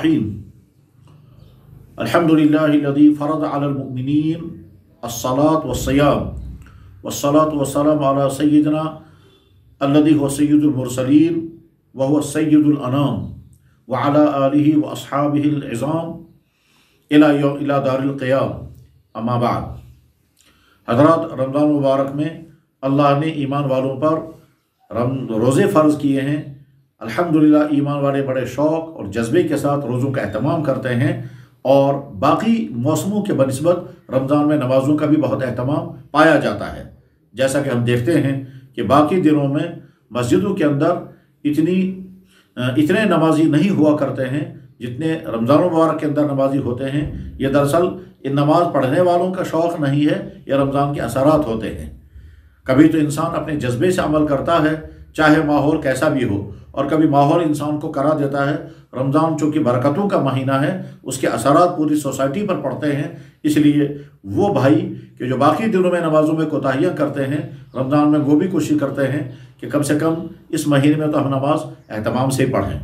الرحیم الحمدللہ فرض علی المؤمنین الصلاۃ والصیام والصلاۃ والسلام علی سیدنا الذی هو سید المرسلین وهو سید الانام وعلی آلہ واصحابہ العظام الی دار القیام اما بعد۔ حضرات، رمضان مبارک میں اللہ نے ایمان والوں پر روزے فرض کیے ہیں۔ الحمدللہ ایمان والے بڑے شوق اور جذبے کے ساتھ روزوں کا اہتمام کرتے ہیں، اور باقی موسموں کے بنسبت رمضان میں نمازوں کا بھی بہت اہتمام پایا جاتا ہے۔ جیسا کہ ہم دیکھتے ہیں کہ باقی دنوں میں مسجدوں کے اندر اتنے نمازی نہیں ہوا کرتے ہیں جتنے رمضان مبارک کے اندر نمازی ہوتے ہیں۔ یہ دراصل ان نماز پڑھنے والوں کا شوق نہیں ہے، یہ رمضان کے اثرات ہوتے ہیں۔ کبھی تو انسان اپنے جذبے سے عمل کرتا ہے چاہے ماحول کیسا بھی ہو، اور کبھی ماحول انسان کو کرا دیتا ہے۔ رمضان چونکہ برکتوں کا مہینہ ہے، اس کے اثرات پوری سوسائٹی پر پڑتے ہیں، اس لیے وہ بھائی کہ جو باقی دنوں میں نمازوں میں کوتاہیاں کرتے ہیں، رمضان میں وہ بھی کوشش کرتے ہیں کہ کم سے کم اس مہینے میں تو ہم نماز اہتمام سے پڑھیں۔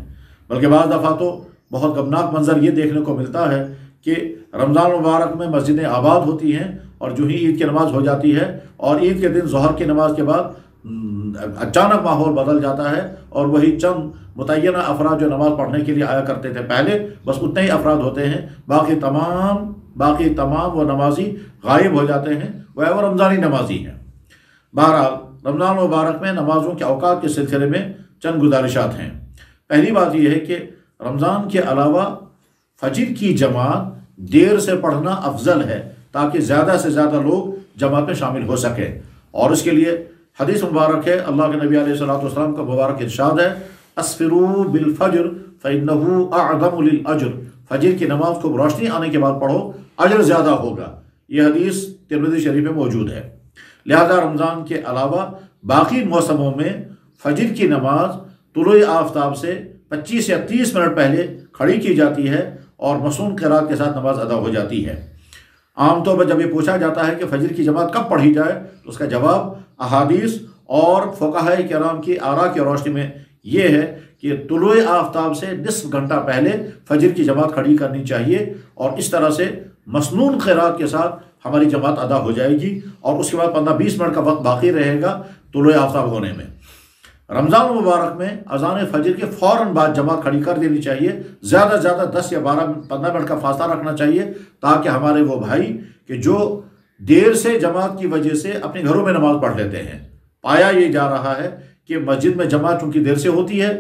بلکہ بعض دفعہ تو بہت غمناک منظر یہ دیکھنے کو ملتا ہے کہ رمضان مبارک میں مسجدیں آباد ہوتی ہیں، اور جو ہی عید کی نماز ہو جاتی ہے اور عید کے دن ظہر کی نماز کے بعد اچانک ماحول بدل جاتا ہے، اور وہی چند متعینہ افراد جو نماز پڑھنے کے لیے آیا کرتے تھے پہلے، بس اتنے ہی افراد ہوتے ہیں، باقی تمام وہ نمازی غائب ہو جاتے ہیں، وہ رمضانی نمازی ہیں۔ بہرحال رمضان مبارک میں نمازوں کے اوقات کے سلسلے میں چند گزارشات ہیں۔ پہلی بات یہ ہے کہ رمضان کے علاوہ فجر کی جماعت دیر سے پڑھنا افضل ہے، تاکہ زیادہ سے زیادہ لوگ جماعت میں شامل ہو سکیں، اور اس کے لیے حدیث مبارک ہے، اللہ کے نبی علیہ الصلوۃ والسلام کا مبارک ارشاد ہے، اسفروا بالفجر فإنه اعظم للأجر، فجر کی نماز کو روشنی آنے کے بعد پڑھو، اجر زیادہ ہوگا۔ یہ حدیث ترمذی شریف میں موجود ہے۔ لہذا رمضان کے علاوہ باقی موسموں میں فجر کی نماز طلوع آفتاب سے 25 یا 30 منٹ پہلے کھڑی کی جاتی ہے، اور مصنون قرات کے ساتھ نماز ادا ہو جاتی ہے۔ عام طور پر جب یہ پوچھا جاتا ہے کہ فجر کی جماعت کب پڑھی جائے، تو اس کا جواب احادیث اور فقہاء کرام کی آراء کی روشنی میں یہ ہے کہ طلوع آفتاب سے نصف گھنٹہ پہلے فجر کی جماعت کھڑی کرنی چاہیے، اور اس طرح سے مسنون قرات کے ساتھ ہماری جماعت ادا ہو جائے گی، اور اس کے بعد 15-20 منٹ کا وقت باقی رہے گا طلوع آفتاب ہونے میں۔ رمضان مبارک میں اذان فجر کے فوراً بعد جماعت کھڑی کر دینی چاہیے، زیادہ سے زیادہ 10 یا 15 منٹ کا فاصلہ رکھنا چاہیے، تاکہ ہمارے وہ بھائی کہ جو دیر سے جماعت کی وجہ سے اپنے گھروں میں نماز پڑھ لیتے ہیں، پایا یہ جا رہا ہے کہ مسجد میں جماعت چونکہ دیر سے ہوتی ہے،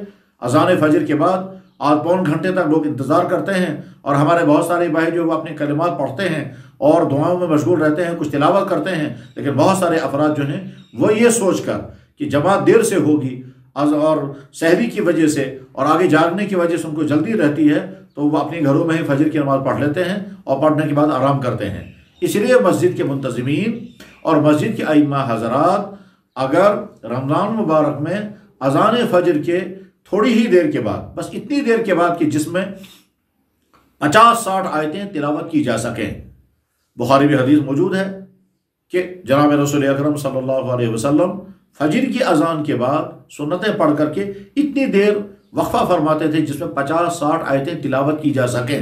اذان فجر کے بعد آدھ پون گھنٹے تک لوگ انتظار کرتے ہیں، اور ہمارے بہت سارے بھائی جو اپنے کلمات پڑھتے ہیں اور دعاؤں میں مشغول رہتے ہیں، کچھ تلاوت کرتے ہیں، لیکن بہت سارے افراد جو ہیں وہ یہ سوچ کر کہ جماعت دیر سے ہوگی اور سحری کی وجہ سے اور آگے جاگنے کی وجہ سے ان کو جلدی رہتی ہے، تو وہ اپنے گھروں میں ہی فجر کی نماز پڑھ لیتے ہیں، اور پڑھنے کے بعد آرام کرتے ہیں۔ اس لیے مسجد کے منتظمین اور مسجد کے ائمہ حضرات اگر رمضان مبارک میں اذان فجر کے تھوڑی ہی دیر کے بعد، بس اتنی دیر کے بعد کہ جس میں 50-60 آیتیں تلاوت کی جا سکیں، بخاری میں حدیث موجود ہے کہ جناب رسول اکرم صلی اللہ علیہ وسلم فجر کی اذان کے بعد سنتیں پڑھ کر کے اتنی دیر وقفہ فرماتے تھے جس میں 50-60 آیتیں تلاوت کی جا سکیں،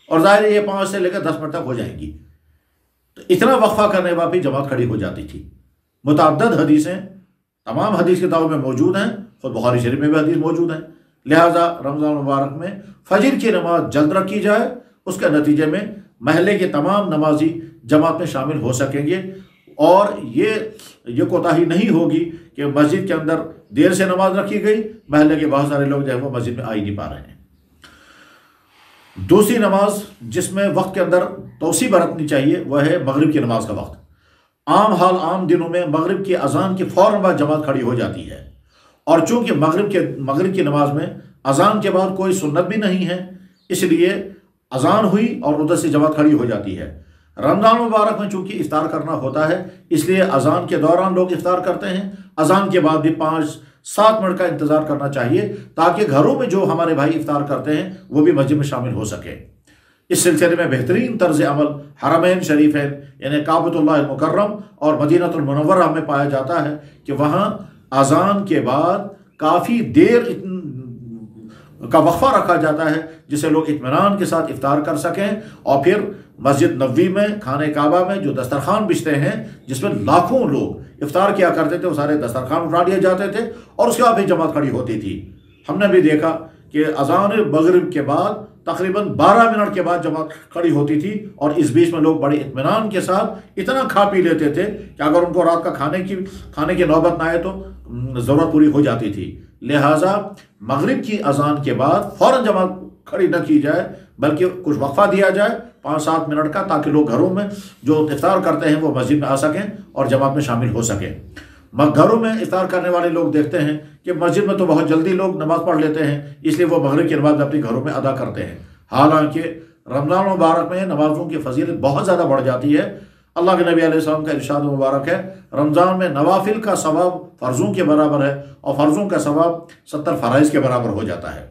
اور ظاہر ہے یہ 5 سے لے کر 10 منٹ تک ہو جائیں گی۔ تو اتنا وقفہ کرنے بعد بھی جماعت کھڑی ہو جاتی تھی۔ متعدد حدیثیں تمام حدیث کتابوں میں موجود ہیں، خود بخاری شریف میں بھی حدیث موجود ہیں۔ لہٰذا رمضان مبارک میں فجر کی نماز جلد رکھی جائے، اس کے نتیجے میں محلے کے تمام نمازی جماعت میں شامل ہو سکیں گے، اور یہ کوتاہی نہیں ہوگی کہ مسجد کے اندر دیر سے نماز رکھی گئی، محلے کے بہت سارے لوگ جو ہے وہ مسجد میں آ ہی نہیں پا رہے ہیں۔ دوسری نماز جس میں وقت کے اندر توسیع برتنی چاہیے وہ ہے مغرب کی نماز کا وقت۔ عام دنوں میں مغرب کی اذان کے فوراً بعد جماعت کھڑی ہو جاتی ہے، اور چونکہ مغرب کی نماز میں اذان کے بعد کوئی سنت بھی نہیں ہے، اس لیے اذان ہوئی اور ادھر سے جماعت کھڑی ہو جاتی ہے۔ رمضان مبارک میں چونکہ افطار کرنا ہوتا ہے، اس لیے اذان کے دوران لوگ افطار کرتے ہیں، اذان کے بعد بھی 5-7 منٹ کا انتظار کرنا چاہیے، تاکہ گھروں میں جو ہمارے بھائی افطار کرتے ہیں وہ بھی مسجد میں شامل ہو سکے۔ اس سلسلے میں بہترین طرز عمل حرمین شریفین یعنی کعبۃ اللہ المکرم اور مدینہ المنورہ میں پایا جاتا ہے کہ وہاں اذان کے بعد کافی دیر کا وقفہ رکھا جاتا ہے جس سے لوگ اطمینان کے ساتھ افطار کر سکیں، اور پھر مسجد نبوی میں خانہ کعبہ میں جو دسترخوان بچھتے ہیں جس میں لاکھوں لوگ افطار کیا کرتے تھے، وہ سارے دسترخوان اٹھا لیے جاتے تھے اور اس کے بعد بھی جماعت کھڑی ہوتی تھی۔ ہم نے بھی دیکھا کہ اذان مغرب کے بعد تقریباً 12 منٹ کے بعد جماعت کھڑی ہوتی تھی، اور اس بیچ میں لوگ بڑے اطمینان کے ساتھ اتنا کھا پی لیتے تھے کہ اگر ان کو رات کا کھانے کی نوبت نہ آئے تو ضرورت پوری ہو جاتی تھی۔ لہٰذا مغرب کی اذان کے بعد فوراً جماعت کھڑی نہ کی جائے، بلکہ کچھ وقفہ دیا جائے 5-7 منٹ کا، تاکہ لوگ گھروں میں جو افطار کرتے ہیں وہ مسجد میں آ سکیں اور جماعت میں شامل ہو سکیں۔ گھروں میں افطار کرنے والے لوگ دیکھتے ہیں کہ مسجد میں تو بہت جلدی لوگ نماز پڑھ لیتے ہیں، اس لیے وہ مغرب کی نماز اپنے گھروں میں ادا کرتے ہیں۔ حالانکہ رمضان مبارک میں نمازوں کی فضیلت بہت زیادہ بڑھ جاتی ہے۔ اللہ کے نبی علیہ السلام کا ارشاد مبارک ہے، رمضان میں نوافل کا ثواب فرضوں کے برابر ہے، اور فرضوں کا ثواب 70 فرائض کے برابر ہو جاتا ہے۔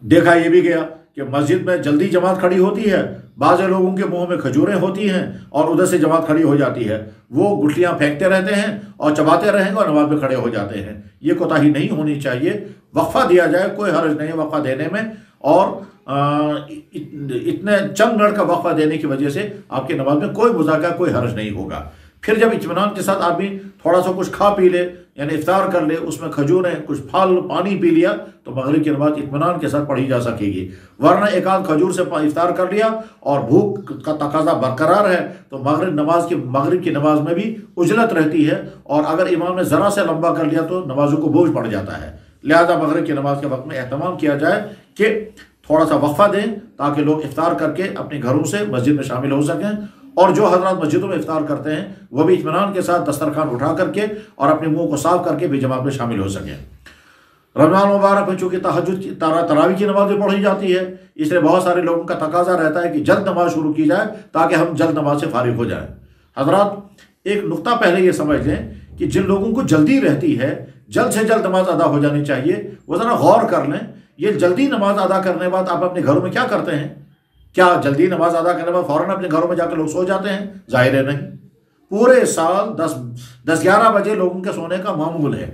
دیکھا یہ بھی گیا کہ مسجد میں جلدی جماعت کھڑی ہوتی ہے، بعض لوگوں کے منہ میں کھجوریں ہوتی ہیں اور ادھر سے جماعت کھڑی ہو جاتی ہے، وہ گٹھلیاں پھینکتے رہتے ہیں اور چباتے رہیں گے اور نماز میں کھڑے ہو جاتے ہیں۔ یہ کوتاہی نہیں ہونی چاہیے، وقفہ دیا جائے، کوئی حرج نہیں ہے وقفہ دینے میں، اور اتنے چند منٹ کا وقفہ دینے کی وجہ سے آپ کی نماز میں کوئی مذاکرہ، کوئی حرج نہیں ہوگا۔ پھر جب اطمینان کے ساتھ آدمی تھوڑا سا کچھ کھا پی لے، یعنی افطار کر لے، اس میں کھجوریں، کچھ پھل، پانی پی لیا، تو مغرب کی نماز اطمینان کے ساتھ پڑھی جا سکے گی۔ ورنہ ایک آدھ کھجور سے افطار کر لیا اور بھوک کا تقاضا برقرار ہے تو مغرب کی نماز میں بھی اجلت رہتی ہے، اور اگر امام نے ذرا سے لمبا کر لیا تو نمازوں کو بوجھ پڑ جاتا ہے۔ لہذا مغرب کی نماز کے وقت میں اہتمام کیا جائے کہ تھوڑا سا وقفہ دیں تاکہ لوگ افطار کر کے اپنے گھروں سے مسجد میں شامل ہو سکیں، اور جو حضرات مسجدوں میں افطار کرتے ہیں وہ بھی اطمینان کے ساتھ دسترخوان اٹھا کر کے اور اپنے منہ کو صاف کر کے بھی جماعت میں شامل ہو سکیں۔ رمضان مبارک میں چونکہ تہجد کی تراویح کی نماز بھی پڑھی جاتی ہے، اس لیے بہت سارے لوگوں کا تقاضا رہتا ہے کہ جلد نماز شروع کی جائے تاکہ ہم جلد نماز سے فارغ ہو جائیں۔ حضرات ایک نقطہ پہلے یہ سمجھ لیں کہ جن لوگوں کو جلدی رہتی ہے، جلد سے جلد نماز ادا ہو جانی چاہیے، وہ ذرا غور کر لیں، یہ جلدی نماز ادا کرنے کے بعد آپ اپنے گھروں میں کیا کرتے ہیں؟ کیا جلدی نماز ادا کرنے کے بعد فوراً اپنے گھروں میں جا کے لوگ سو جاتے ہیں؟ ظاہر ہے نہیں۔ پورے سال 10-11 بجے لوگوں کے سونے کا معمول ہے۔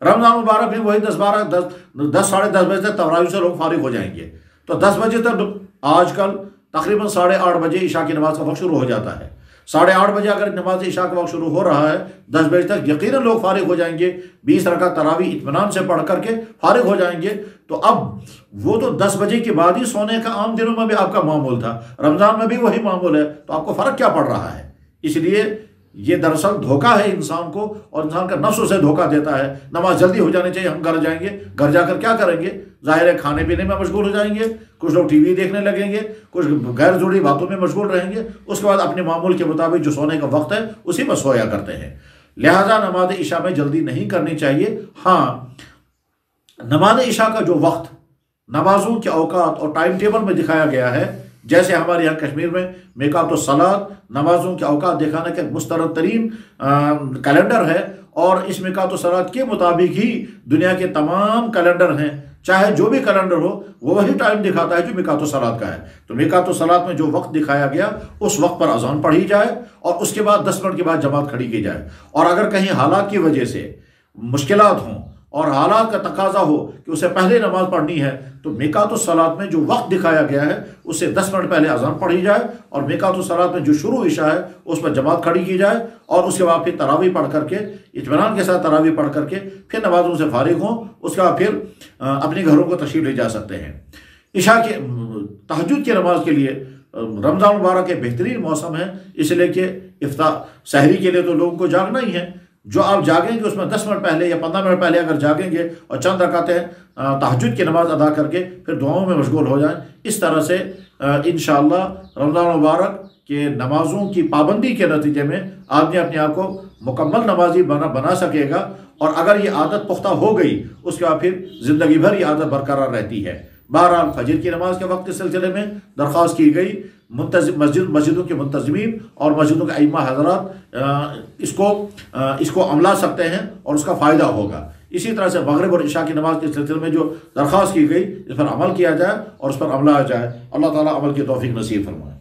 رمضان مبارک میں وہی 10 ساڑھے 10 بجے تک تراویح سے لوگ فارغ ہو جائیں گے، تو 10 بجے تک آج کل تقریباً 8:30 بجے عشاء کی نماز کا وقت شروع ہو جاتا ہے۔ 8:30 بجے اگر نماز عشاء کا وقت شروع ہو رہا ہے، 10 بجے تک یقیناً لوگ فارغ ہو جائیں گے، 20 رکعت تراویح اطمینان سے پڑھ کر کے فارغ ہو جائیں گے۔ تو اب وہ تو 10 بجے کے بعد ہی سونے کا عام دنوں میں بھی آپ کا معمول تھا، رمضان میں بھی وہی معمول ہے، تو آپ کو فرق کیا پڑ رہا ہے؟ اس لیے یہ دراصل دھوکہ ہے انسان کو، اور انسان کا نفس اسے دھوکہ دیتا ہے۔ نماز جلدی ہو جانی چاہیے، ہم گھر جائیں گے، گھر جا کر کیا کریں گے؟ ظاہر ہے کھانے پینے میں مشغول ہو جائیں گے، کچھ لوگ ٹی وی دیکھنے لگیں گے، کچھ غیر ضروری باتوں میں مشغول رہیں گے، اس کے بعد اپنے معمول کے مطابق جو سونے کا وقت ہے اسی میں سویا کرتے ہیں۔ لہٰذا نماز عشاء میں جلدی نہیں کرنی چاہیے۔ ہاں، نماز عشاء کا جو وقت نمازوں کے اوقات اور ٹائم ٹیبل میں دکھایا گیا ہے، جیسے ہمارے یہاں کشمیر میں میقات الصلاۃ نمازوں کے اوقات دکھانے کا ایک مسترد ترین کیلنڈر ہے، اور اس میقات الصلاۃ کے مطابق ہی دنیا کے تمام کیلنڈر ہیں، چاہے جو بھی کیلنڈر ہو وہ وہی ٹائم دکھاتا ہے جو میقات الصلاۃ کا ہے۔ تو میقات الصلاۃ میں جو وقت دکھایا گیا اس وقت پر اذان پڑھی جائے، اور اس کے بعد 10 منٹ کے بعد جماعت کھڑی کی جائے۔ اور اگر کہیں حالات کی وجہ سے مشکلات ہوں اور حالات کا تقاضا ہو کہ اسے پہلے نماز پڑھنی ہے، تو میقات الصلاۃ میں جو وقت دکھایا گیا ہے اس سے 10 منٹ پہلے اذان پڑھی جائے، اور میقات الصلاۃ میں جو شروع عشاء ہے اس پر جماعت کھڑی کی جائے، اور اس کے بعد پھر تراویح پڑھ کر کے اطمینان کے ساتھ تراویح پڑھ کر کے پھر نمازوں سے فارغ ہوں، اس کے بعد پھر اپنے گھروں کو تشریف لے جا سکتے ہیں۔ عشاء کے تہجد کی نماز کے لیے رمضان مبارک ایک بہترین موسم ہے، اس لیے کہ سحری کے لیے تو لوگوں کو جاگنا ہی ہے۔ جو آپ جاگیں گے اس میں 10 منٹ پہلے یا 15 منٹ پہلے اگر جاگیں گے اور چند رکعتیں تہجد کی نماز ادا کر کے پھر دعاؤں میں مشغول ہو جائیں، اس طرح سے انشاءاللہ رمضان مبارک کے نمازوں کی پابندی کے نتیجے میں آدمی اپنے آپ کو مکمل نمازی بنا سکے گا، اور اگر یہ عادت پختہ ہو گئی اس کے بعد پھر زندگی بھر یہ عادت برقرار رہتی ہے۔ بہرحال فجر کی نماز کے وقت کے سلسلے میں درخواست کی گئی مسجدوں کے منتظمین اور مسجدوں کے ائمہ حضرات اس کو عملا سکتے ہیں اور اس کا فائدہ ہوگا۔ اسی طرح سے مغرب اور عشاء کی نماز کے سلسلے میں جو درخواست کی گئی اس پر عمل کیا جائے اور اس پر عمل آ جائے۔ اللہ تعالیٰ عمل کی توفیق نصیب فرمائے۔